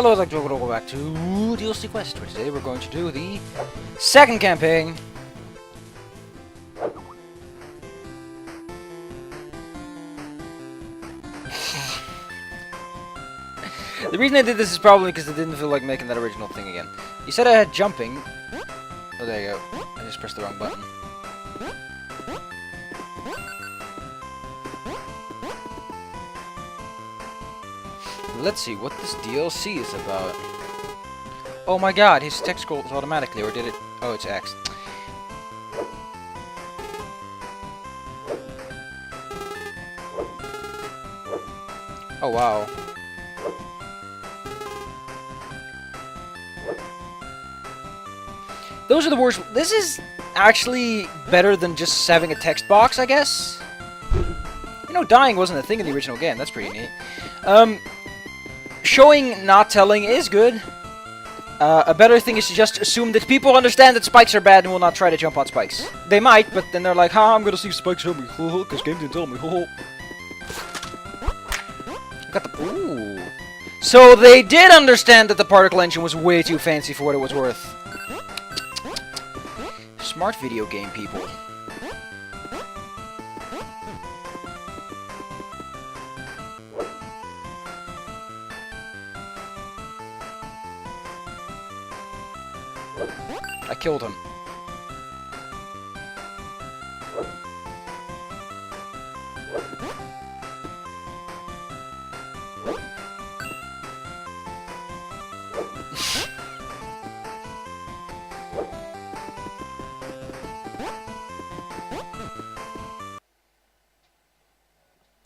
Hello, I'd like to welcome back to DLC Quest, where today we're going to do the second campaign. The reason I did this is probably because I didn't feel like making that original thing again. You said I had jumping. Oh, there you go. I just pressed the wrong button. Let's see what this DLC is about. Oh my god, his text scrolls automatically, or did it? Oh, it's X. Oh wow. Those are the worst. This is actually better than just having a text box, I guess. You know, dying wasn't a thing in the original game. That's pretty neat. Showing, not telling is good. A better thing is to just assume that people understand that spikes are bad and will not try to jump on spikes. They might, but then they're like, "Ha, I'm gonna see spikes show me, because game didn't tell me." Got the ooh. So they did understand that the particle engine was way too fancy for what it was worth. Smart video game people. I killed him.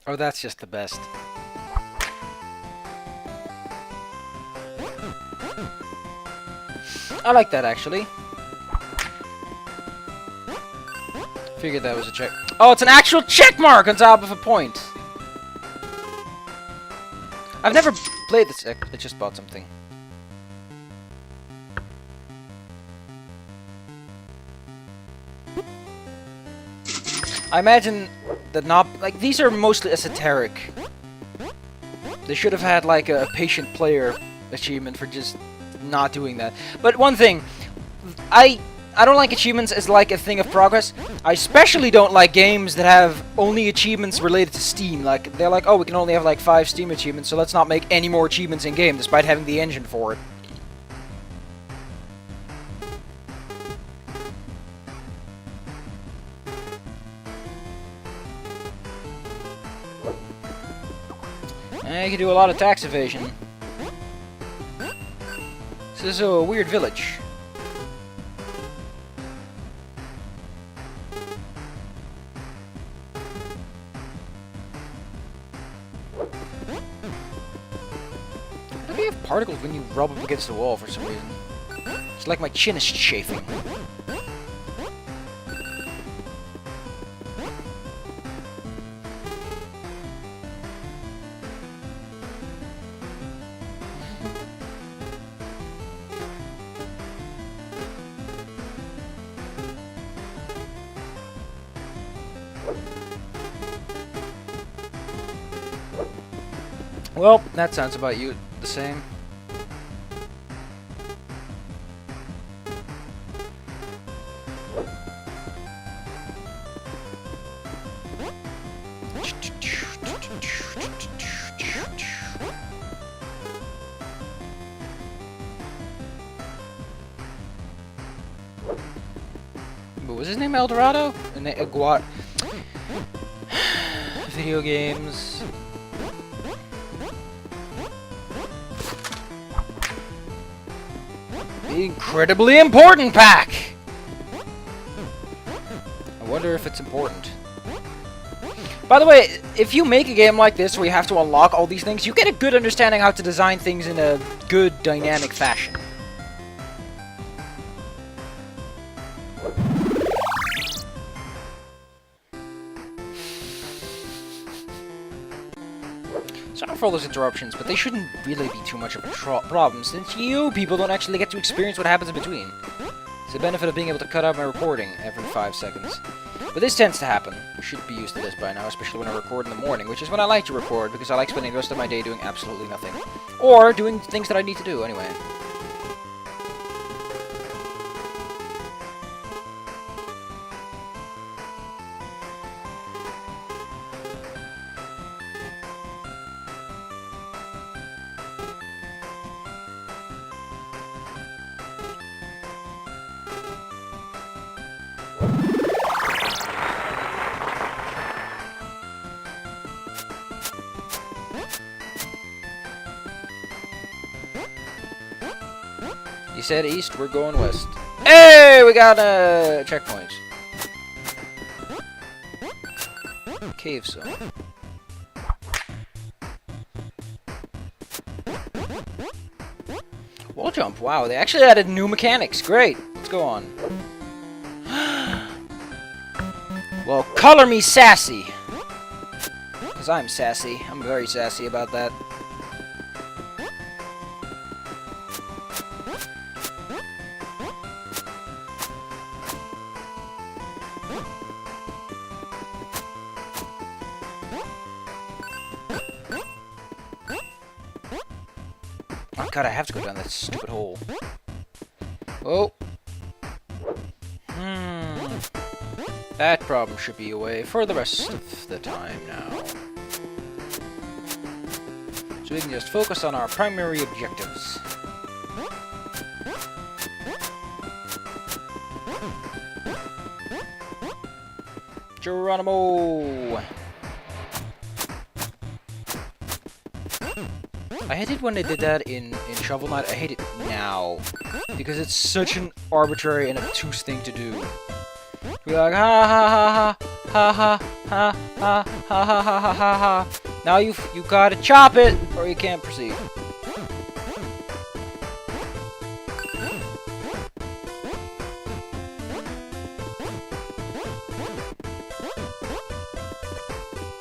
Oh, that's just the best. I like that, actually. Figured that was a check. Oh, it's an actual check mark on top of a point! I've never played this. I just bought something. I imagine that not like these are mostly esoteric. They should have had like a patient player achievement for just not doing that. But one thing, I don't like achievements as like a thing of progress. I especially don't like games that have only achievements related to Steam. Like they're like, oh, we can only have like 5 Steam achievements, so let's not make any more achievements in game, despite having the engine for it. You can do a lot of tax evasion. This is a weird village. Why do you have particles when you rub up against the wall for some reason? It's like my chin is chafing. Well, that sounds about you the same. But was his name El Dorado? And video games. The incredibly important pack! I wonder if it's important. By the way, if you make a game like this where you have to unlock all these things, you get a good understanding how to design things in a good, dynamic fashion. Sorry for all those interruptions, but they shouldn't really be too much of a problem, since you people don't actually get to experience what happens in between. It's the benefit of being able to cut out my recording every 5 seconds. But this tends to happen. You should be used to this by now, especially when I record in the morning, which is when I like to record, because I like spending the rest of my day doing absolutely nothing. Or doing things that I need to do, anyway. You said east, we're going west. Hey, we got a checkpoint. Cave zone. Wall jump, wow, they actually added new mechanics. Great, let's go on. Well, color me sassy. Because I'm sassy. I'm very sassy about that. Oh god, I have to go down that stupid hole. Oh. That problem should be away for the rest of the time now. So we can just focus on our primary objectives. Geronimo! I hate it when they did that in Shovel Knight. I hate it now. Because it's such an arbitrary and obtuse thing to do. Be like, ha ha ha ha ha ha ha ha ha ha ha ha ha. Now you gotta chop it, or you can't proceed.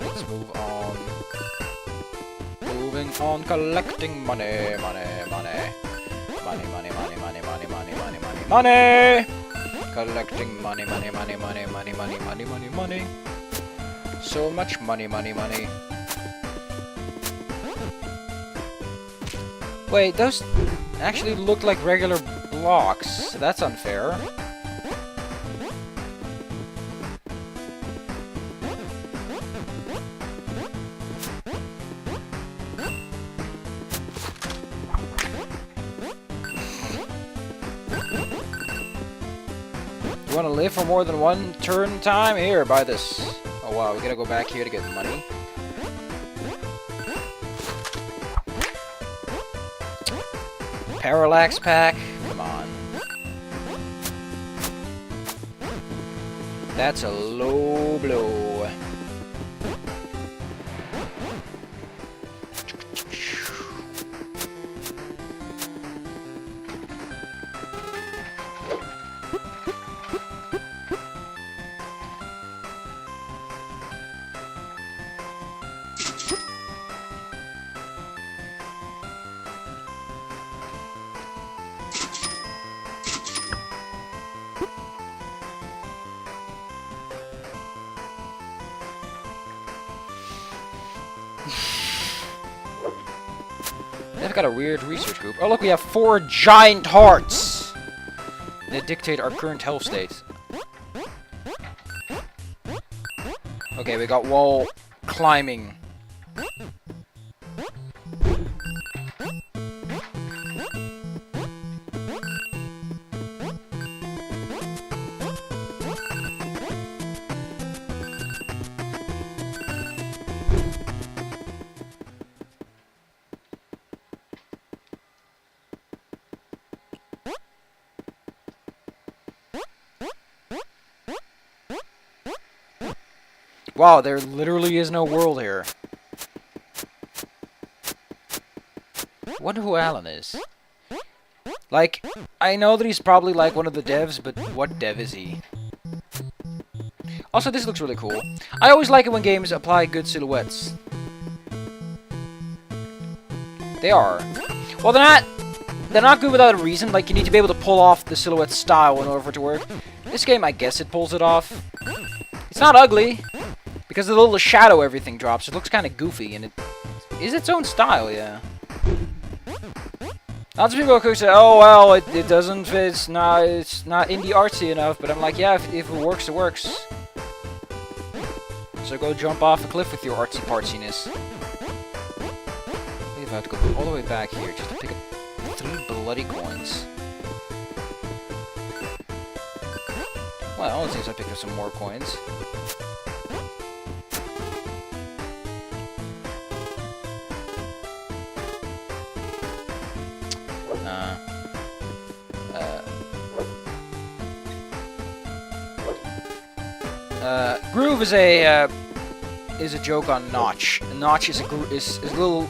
Let's move on. Moving on, collecting money, money, money. Money, money, money, money, money, money, money, money, money! Collecting money, money, money, money, money, money, money, money, money. So much money, money, money. Wait, those actually look like regular blocks. That's unfair. You want to live for more than one turn time? Here, buy this. Oh wow, we gotta go back here to get money. Parallax pack? Come on. That's a low blow. They've got a weird research group. Oh look, we have 4 giant hearts! That dictate our current health state. Okay, we got wall climbing. Wow, there literally is no world here. Wonder who Alan is. Like, I know that he's probably like one of the devs, but what dev is he? Also, this looks really cool. I always like it when games apply good silhouettes. They are. Well, they're not good without a reason. Like, you need to be able to pull off the silhouette style in order for it to work. This game, I guess it pulls it off. not ugly, because of the little shadow everything drops. It looks kind of goofy, and it is its own style, yeah. Lots of people who say, "Oh well, it doesn't fit. It's not indie artsy enough." But I'm like, yeah, if it works, it works. So go jump off a cliff with your artsy partsiness. I have to go all the way back here just to pick up 3 bloody coins. Well, it seems I picked up some more coins. Groove is a joke on Notch. Notch is a little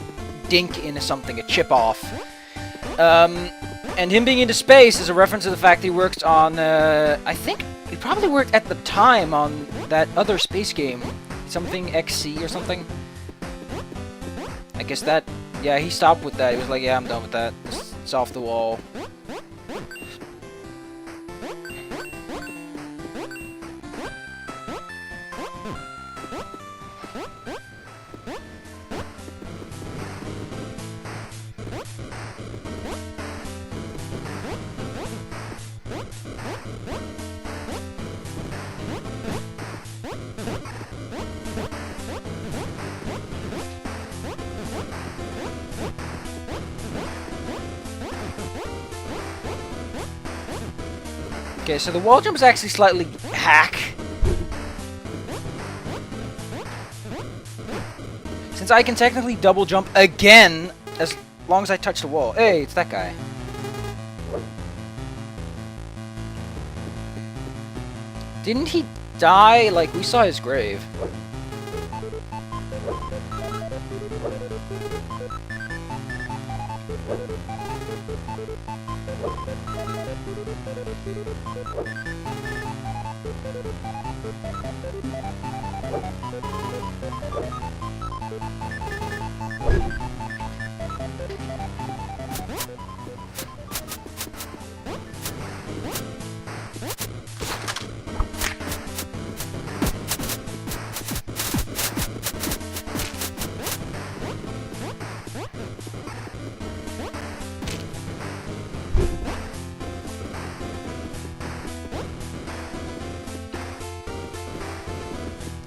dink into something, a chip off. And him being into space is a reference to the fact that he worked on, I think he probably worked at the time on that other space game, something XC or something. I guess that, yeah, he stopped with that. He was like, yeah, I'm done with that. It's off the wall. Okay, so the wall jump is actually slightly hack. Since I can technically double jump again as long as I touch the wall. Hey, it's that guy. Didn't he die? Like, we saw his grave.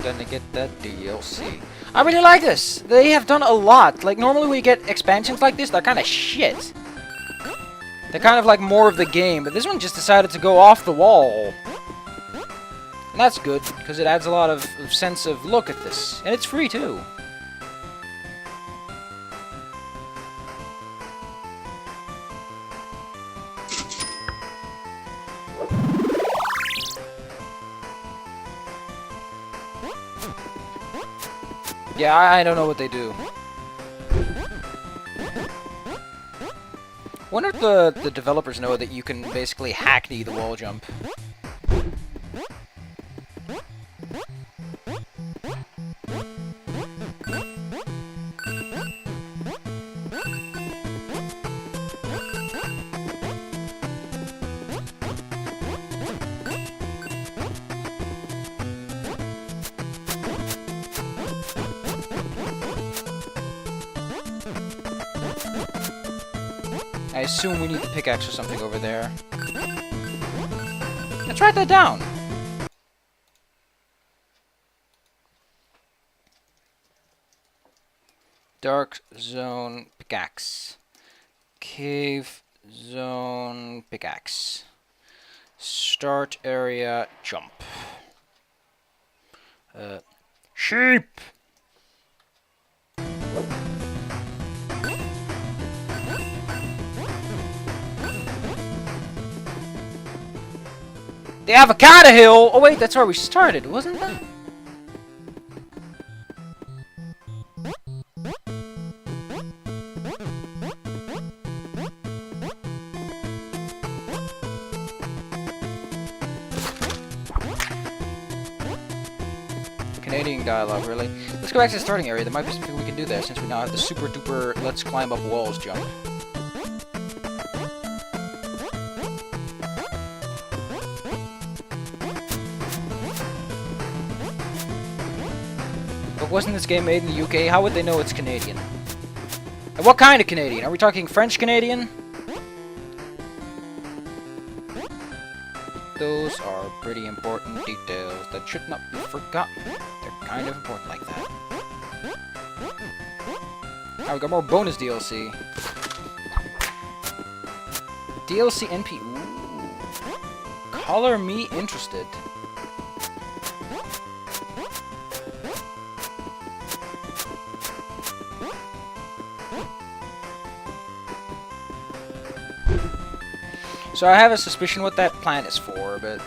Gonna get that DLC. I really like this. They have done a lot. Like, normally we get expansions like this, they're kind of shit. They're kind of like more of the game, but this one just decided to go off the wall. And that's good, because it adds a lot of sense of look at this. And it's free, too. Yeah, I don't know what they do. Wonder if the developers know that you can basically hackney the wall jump. I assume we need the pickaxe or something over there. Let's write that down. Dark zone pickaxe. Cave zone pickaxe. Start area jump. Sheep! The Avocado Hill! Oh wait, that's where we started, wasn't that? Canadian dialogue, really? Let's go back to the starting area. There might be something we can do there, since we now have the super duper let's climb up walls jump. But wasn't this game made in the UK? How would they know it's Canadian? And what kind of Canadian? Are we talking French Canadian? Those are pretty important details that should not be forgotten. They're kind of important like that. Now we got more bonus DLC. DLC NP. Ooh. Color me interested. So I have a suspicion what that plant is for, but...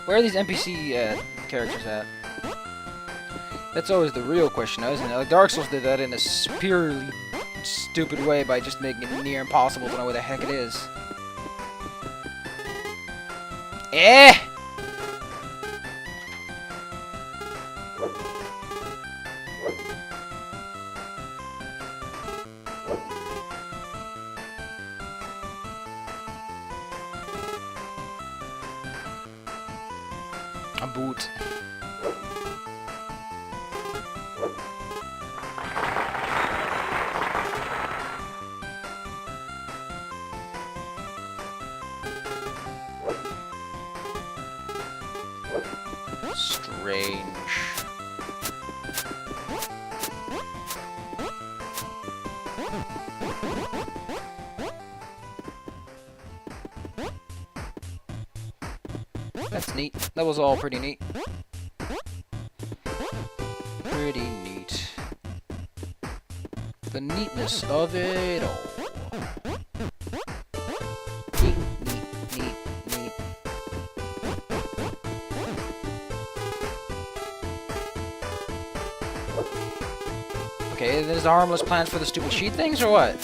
Where are these NPC characters at? That's always the real question, isn't it? Like, Dark Souls did that in a purely stupid way by just making it near impossible to know where the heck it is. A boot. Strange. That's neat. That was all pretty neat. Pretty neat. The neatness of it all. Neat, neat, neat, neat. Okay, there's harmless plans for the stupid sheet things, or what?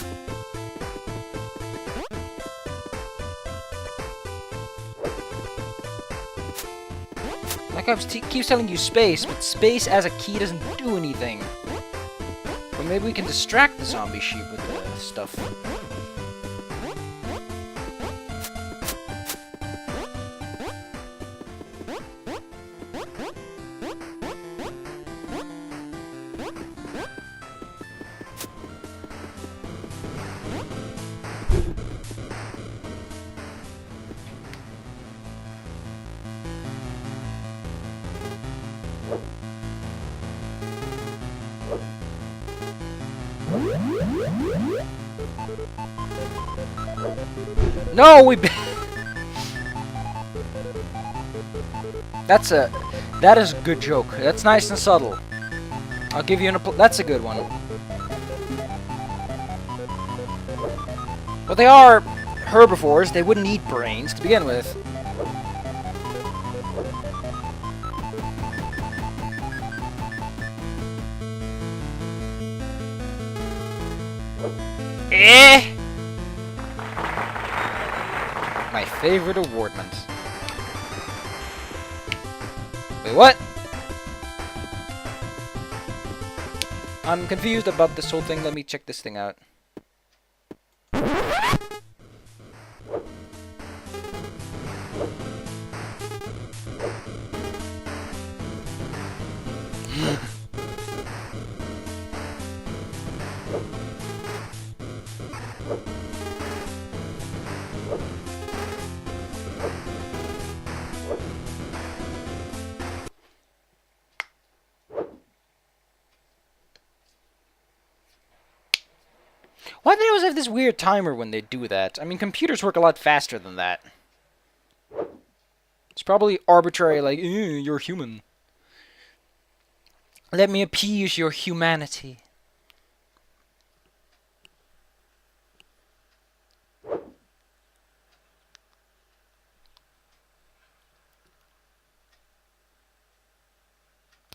Like I keep telling you space, but space as a key doesn't do anything. But maybe we can distract the zombie sheep with the stuff. No, we. That is a good joke. That's nice and subtle. I'll give you that's a good one. But they are herbivores. They wouldn't eat brains to begin with. My favorite awardment. Wait, what? I'm confused about this whole thing. Let me check this thing out. Why do they always have this weird timer when they do that? I mean, computers work a lot faster than that. It's probably arbitrary, like, you're human. Let me appease your humanity.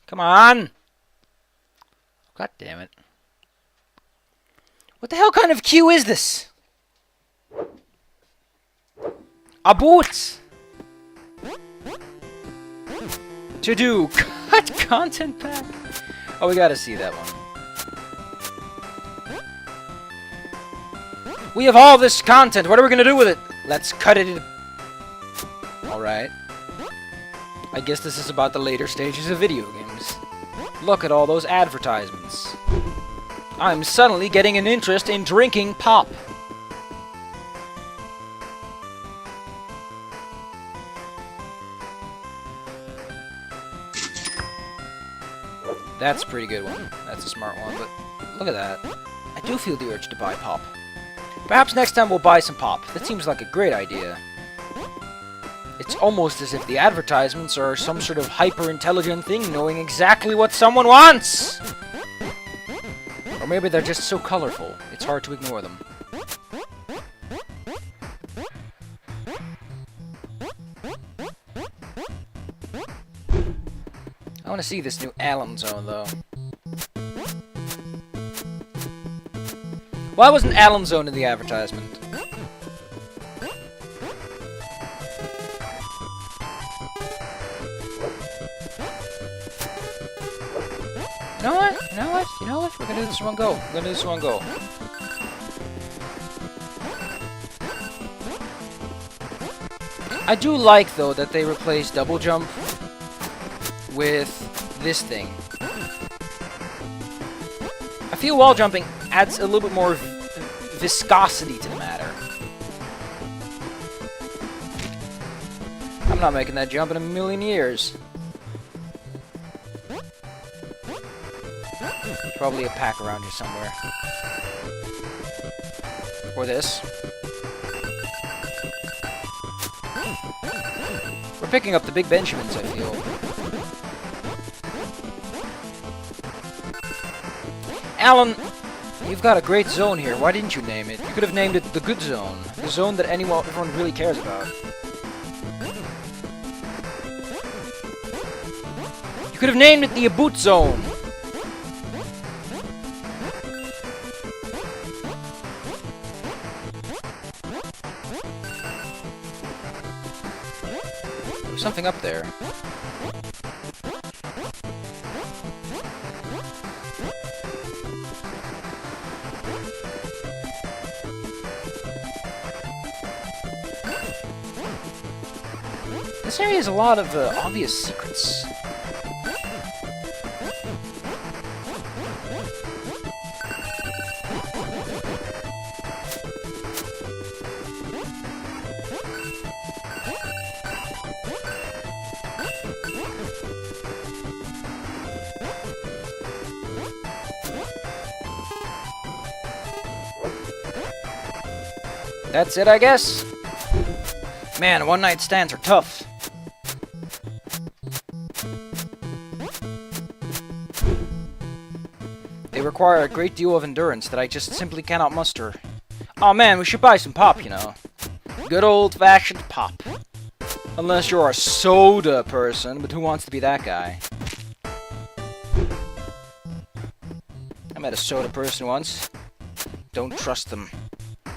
Come on! God damn it. What the hell kind of queue is this? A boot! To do cut content pack. Oh, we gotta see that one. We have all this content. What are we gonna do with it? Let's cut it in. Alright. I guess this is about the later stages of video games. Look at all those advertisements. I'm suddenly getting an interest in drinking pop. That's a pretty good one. That's a smart one, but look at that. I do feel the urge to buy pop. Perhaps next time we'll buy some pop. That seems like a great idea. It's almost as if the advertisements are some sort of hyper-intelligent thing knowing exactly what someone wants! Or maybe they're just so colorful, it's hard to ignore them. I want to see this new Allen Zone, though. Why wasn't Allen Zone in the advertisement? You know what? You know what? You know what? We're gonna do this one go. We're gonna do this one go. I do like, though, that they replaced double jump with this thing. I feel wall jumping adds a little bit more viscosity to the matter. I'm not making that jump in a million years. Probably a pack around here somewhere. Or this. We're picking up the big Benjamins, I feel. Alan, you've got a great zone here. Why didn't you name it? You could have named it the Good Zone. The zone that everyone really cares about. You could have named it the Aboot Zone. There's something up there. This area has a lot of obvious secrets. That's it, I guess. Man, one-night stands are tough. They require a great deal of endurance that I just simply cannot muster. Oh man, we should buy some pop, you know. Good old-fashioned pop. Unless you're a soda person, but who wants to be that guy? I met a soda person once. Don't trust them.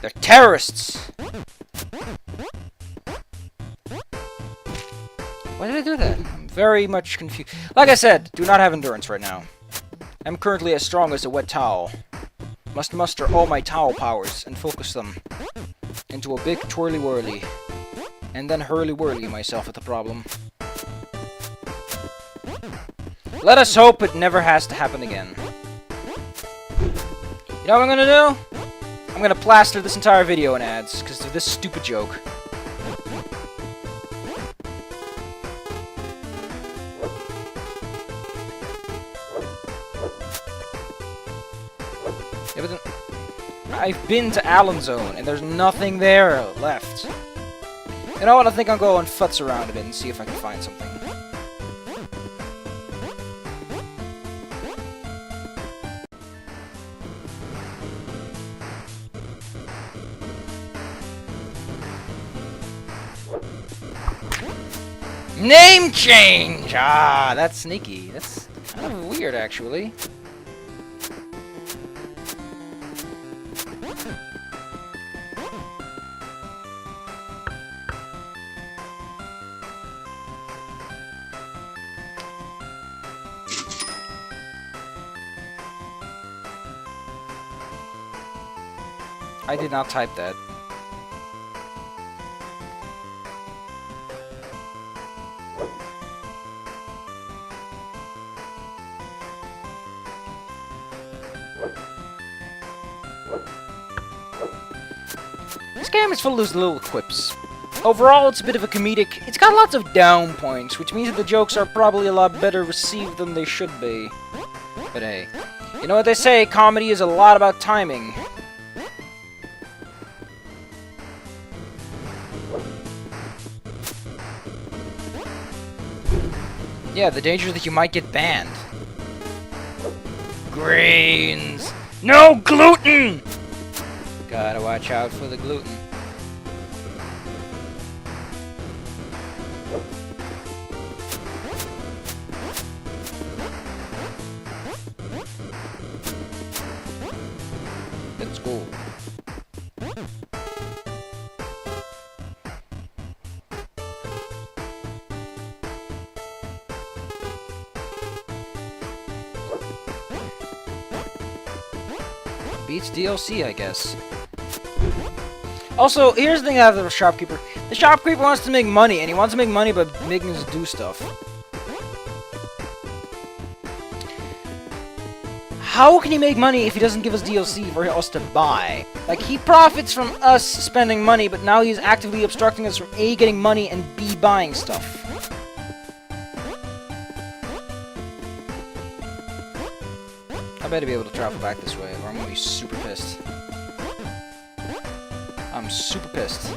They're terrorists! Why did I do that? I'm very much confused. Like I said, do not have endurance right now. I'm currently as strong as a wet towel. Must muster all my towel powers and focus them into a big twirly-whirly. And then hurly-whirly myself at the problem. Let us hope it never has to happen again. You know what I'm gonna do? I'm gonna plaster this entire video in ads, because of this stupid joke. Yeah, but I've been to Allen Zone, and there's nothing there left. You know what, I think I'll go and futz around a bit and see if I can find something. Name change! Ah, that's sneaky. That's kind of weird, actually. I did not type that. This game is full of those little quips. Overall, it's a bit of a comedic. It's got lots of down points, which means that the jokes are probably a lot better received than they should be. But hey, you know what they say, comedy is a lot about timing. Yeah, the danger is that you might get banned. Grains! No gluten! Gotta watch out for the gluten. Let's go. Beats DLC, I guess. Also, here's the thing I have with the shopkeeper. The shopkeeper wants to make money, and he wants to make money by making us do stuff. How can he make money if he doesn't give us DLC for us to buy? Like, he profits from us spending money, but now he's actively obstructing us from A, getting money, and B, buying stuff. I better be able to travel back this way, or I'm gonna be super pissed. I'm super pissed.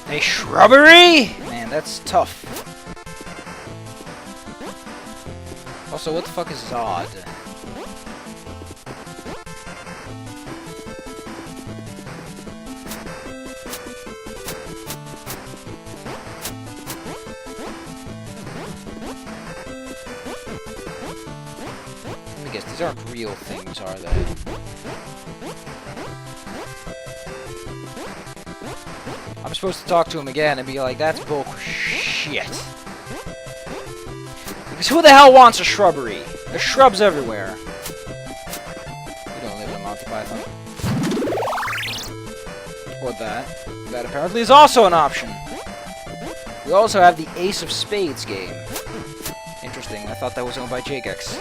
A shrubbery? Man, that's tough. Also, what the fuck is Zod? Let me guess, these aren't real things, are they? I'm supposed to talk to him again and be like, that's bullshit. Because who the hell wants a shrubbery? There's shrubs everywhere. We don't live in a Monty Python. Or that. That apparently is also an option. We also have the Ace of Spades game. Interesting, I thought that was owned by Jagex.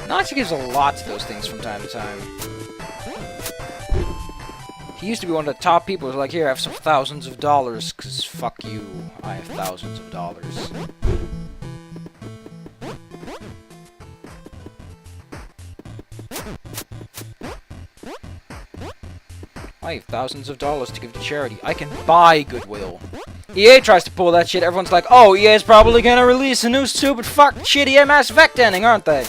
Nazi gives a lot to those things from time to time. He used to be one of the top people who's like, here, I have some thousands of dollars, cause fuck you, I have thousands of dollars. I have thousands of dollars to give to charity. I can buy goodwill. EA tries to pull that shit, everyone's like, oh, EA's probably gonna release a new stupid fuck shitty Mass Effect ending, aren't they?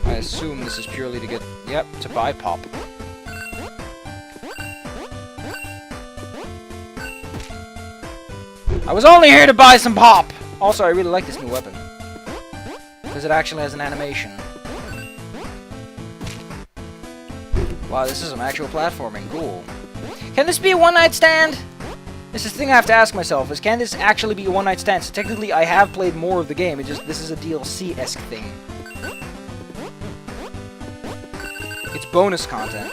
I assume this is purely to get, yep, to buy pop. I was only here to buy some pop! Also, I really like this new weapon. Because it actually has an animation. Wow, this is some actual platforming, cool. Can this be a one-night stand? This is the thing I have to ask myself, is can this actually be a one-night stand? So technically, I have played more of the game, it just, this is a DLC-esque thing. It's bonus content.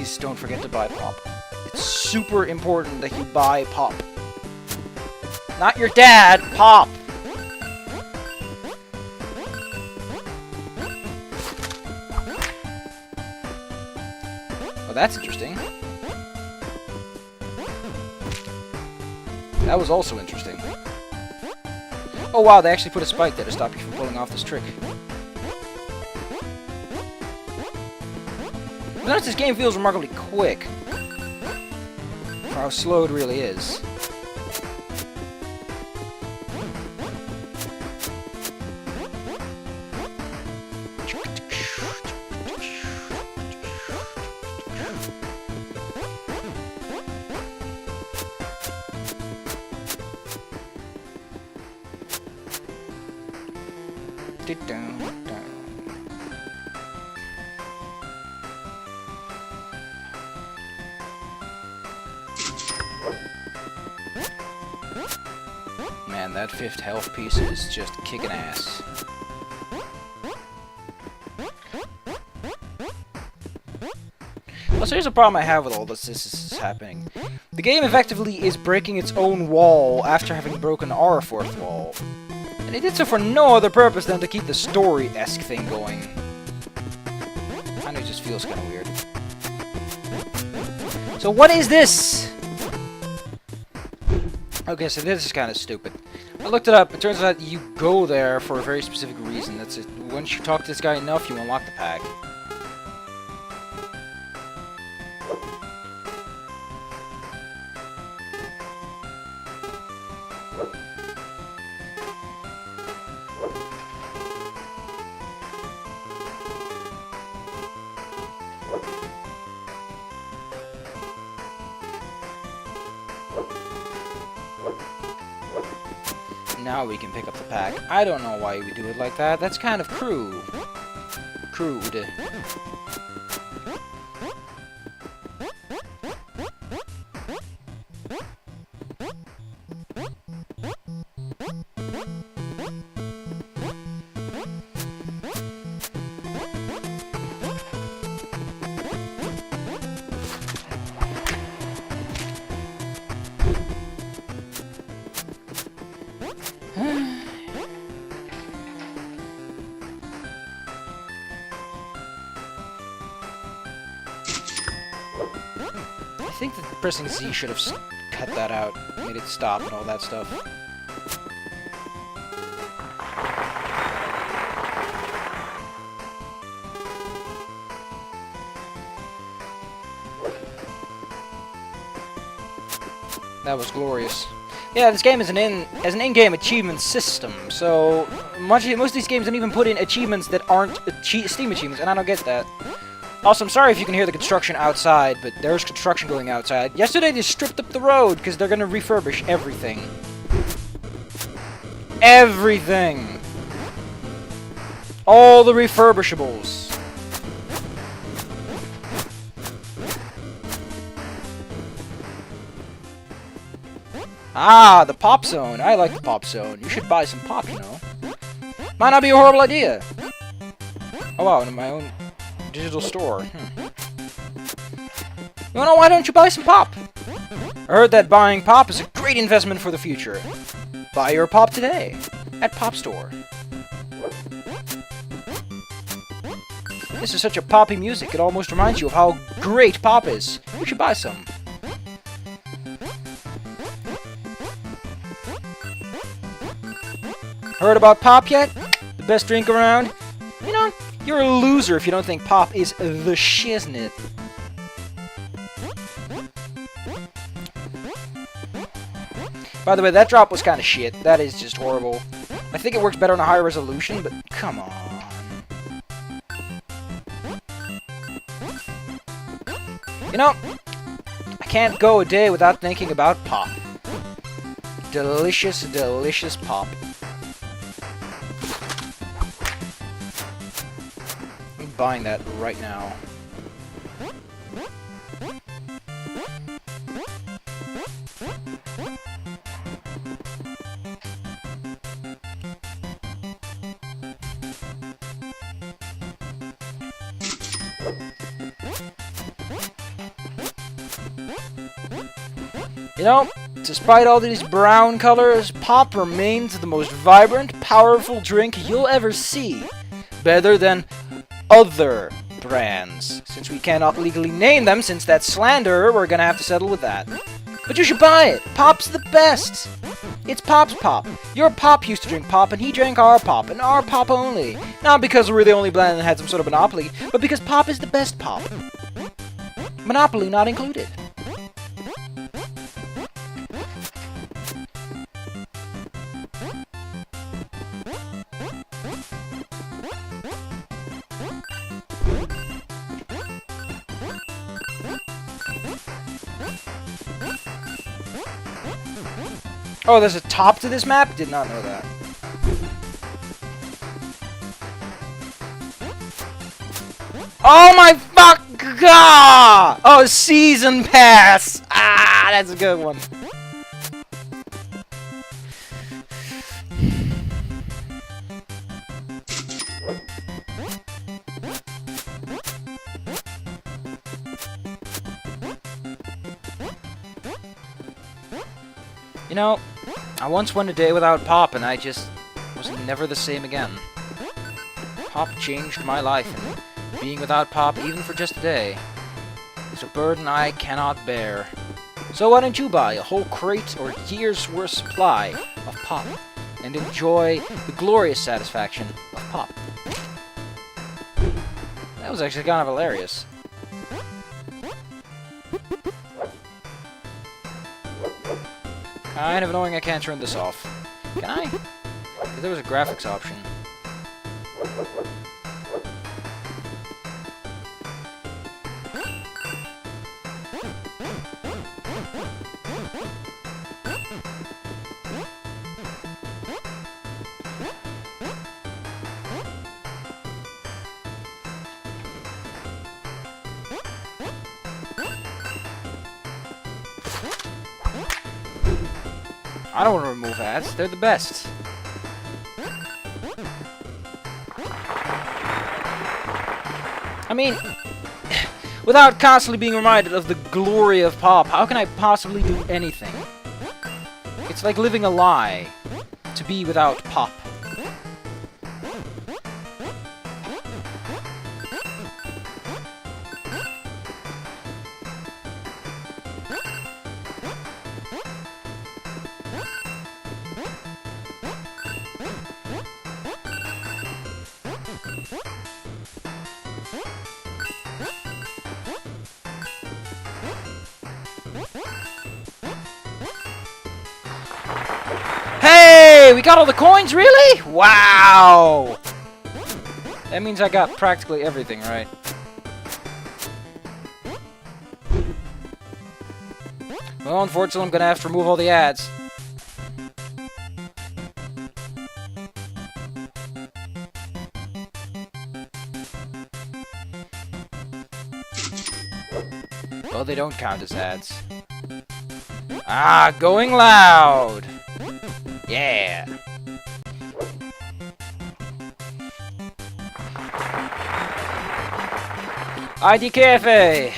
please don't forget to buy pop. It's super important that you buy pop. Not your dad, pop! Oh, that's interesting. That was also interesting. Oh wow, they actually put a spike there to stop you from pulling off this trick. Notice this game feels remarkably quick for how slow it really is. Man, that 5th health piece is just kicking ass. Also, here's a problem I have with all this is happening. The game effectively is breaking its own wall after having broken our 4th wall. And it did so for no other purpose than to keep the story-esque thing going. Kind of just feels kind of weird. So what is this? Okay, so this is kind of stupid. I looked it up. It turns out you go there for a very specific reason. That's it. Once you talk to this guy enough, you unlock the pack. Now we can pick up the pack. I don't know why we do it like that. That's kind of crude. I think that pressing Z should have cut that out, made it stop and all that stuff. That was glorious. Yeah, this game is an in-game achievement system, so most of these games don't even put in achievements that aren't Steam achievements, and I don't get that. Also, I'm sorry if you can hear the construction outside, but there's construction going outside. Yesterday they stripped up the road because they're going to refurbish everything. Everything! All the refurbishables. Ah, the pop zone. I like the pop zone. You should buy some pop, you know. Might not be a horrible idea. Oh wow, in my own digital store. You know, why don't you buy some pop? I heard that buying pop is a great investment for the future. Buy your pop today at Pop Store. This is such a poppy music, it almost reminds you of how great pop is. You should buy some. Heard about pop yet? The best drink around? You know, you're a loser if you don't think pop is the shiznit. By the way, that drop was kind of shit. That is just horrible. I think it works better on a higher resolution, but come on. You know, I can't go a day without thinking about pop. Delicious, delicious pop. I'm buying that right now. You know, despite all these brown colors, pop remains the most vibrant, powerful drink you'll ever see. Better than other brands. Since we cannot legally name them, since that's slander, we're gonna have to settle with that. But you should buy it! Pop's the best! It's Pop's Pop. Your Pop used to drink Pop, and he drank our Pop, and our Pop only. Not because we're the only brand that had some sort of monopoly, but because Pop is the best Pop. Monopoly not included. Oh, there's a top to this map? Did not know that. Oh my fuck god! Oh, season pass! Ah, that's a good one. You know, I once went a day without Pop, and I just was never the same again. Pop changed my life, and being without Pop, even for just a day, is a burden I cannot bear. So why don't you buy a whole crate or year's worth supply of Pop, and enjoy the glorious satisfaction of Pop. That was actually kind of hilarious. Kind of annoying I can't turn this off. Can I? If there was a graphics option. I don't want to remove ads, they're the best. I mean, without constantly being reminded of the glory of Pop, how can I possibly do anything? It's like living a lie, to be without Pop. Hey, we got all the coins, really? Wow! That means I got practically everything, right? Well, unfortunately, I'm gonna have to remove all the ads. Well, they don't count as ads. Ah, going loud! Yeah! IDKFA!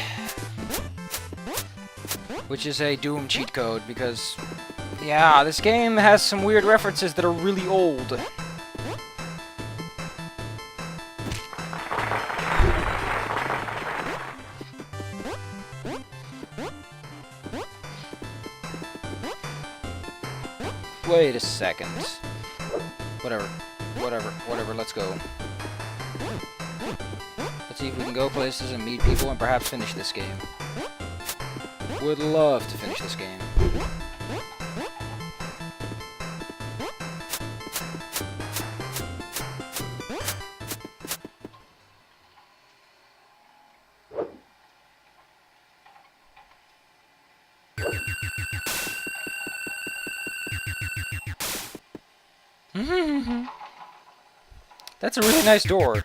Which is a Doom cheat code, because, yeah, this game has some weird references that are really old. Wait a second. Whatever, let's go. Let's see if we can go places and meet people and perhaps finish this game. Would love to finish this game. That's a really nice door.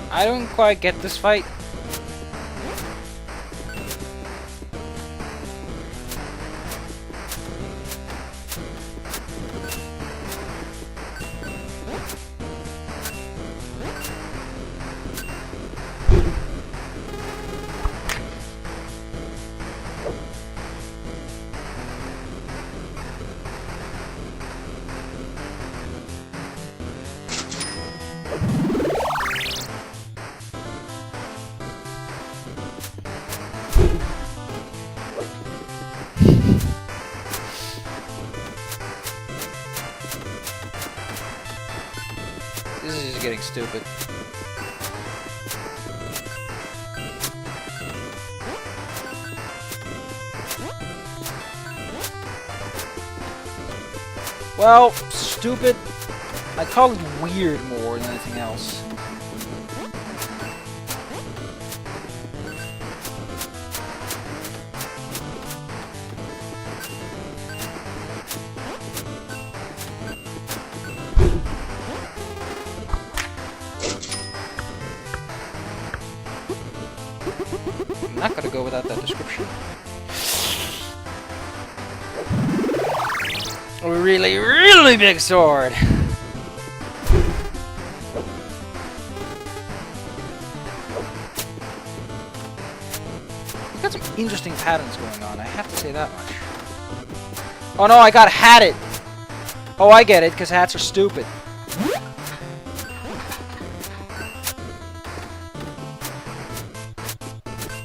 I don't quite get this fight. This is just getting stupid. Well, stupid. I call it weird more than anything else. I'm not gonna go without that description. A really, really big sword! It's got some interesting patterns going on, I have to say that much. Oh no, I got hatted! Oh, I get it, because hats are stupid.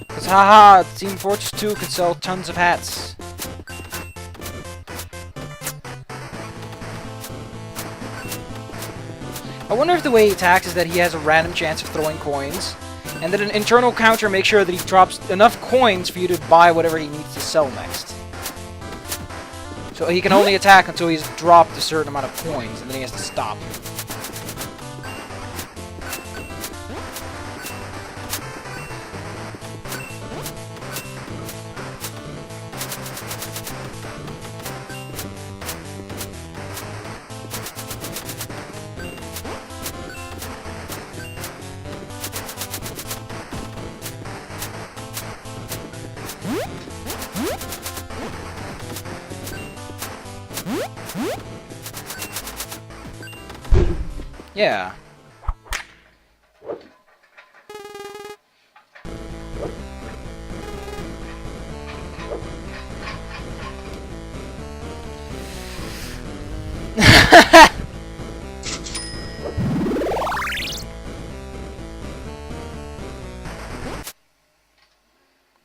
Because haha, Team Fortress 2 could sell tons of hats. I wonder if the way he attacks is that he has a random chance of throwing coins, and that an internal counter makes sure that he drops enough coins for you to buy whatever he needs to sell next. So he can only attack until he's dropped a certain amount of coins, and then he has to stop. Yeah.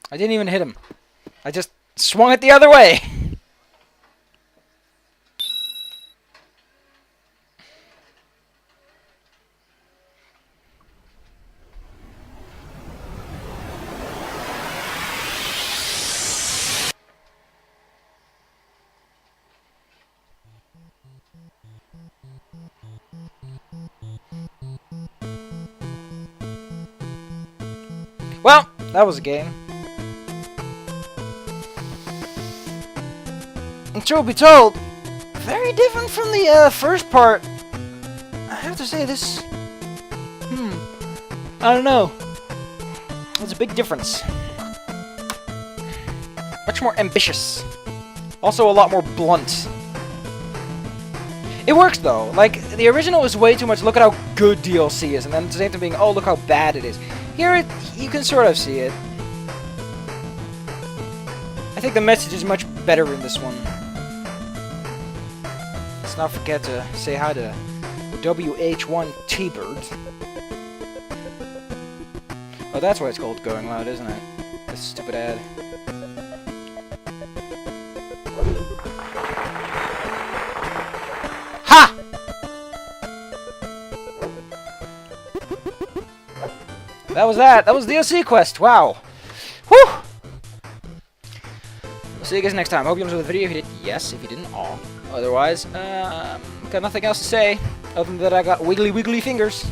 I didn't even hit him. I just swung it the other way. Well, that was a game. And truth be told, very different from the first part. I have to say this. I don't know. There's a big difference. Much more ambitious. Also a lot more blunt. It works though. Like, the original is way too much, look at how good DLC is, and then at the same time being, oh, look how bad it is. Here, you can sort of see it. I think the message is much better in this one. Let's not forget to say hi to WH1 T-Bird. Oh, that's why it's called Going Loud, isn't it? This stupid ad. Ha! That was that. That was the DLC quest. Wow. Whew! I'll see you guys next time. Hope you enjoyed the video. If you did, yes. If you didn't, aw. Otherwise, got nothing else to say other than that I got wiggly fingers.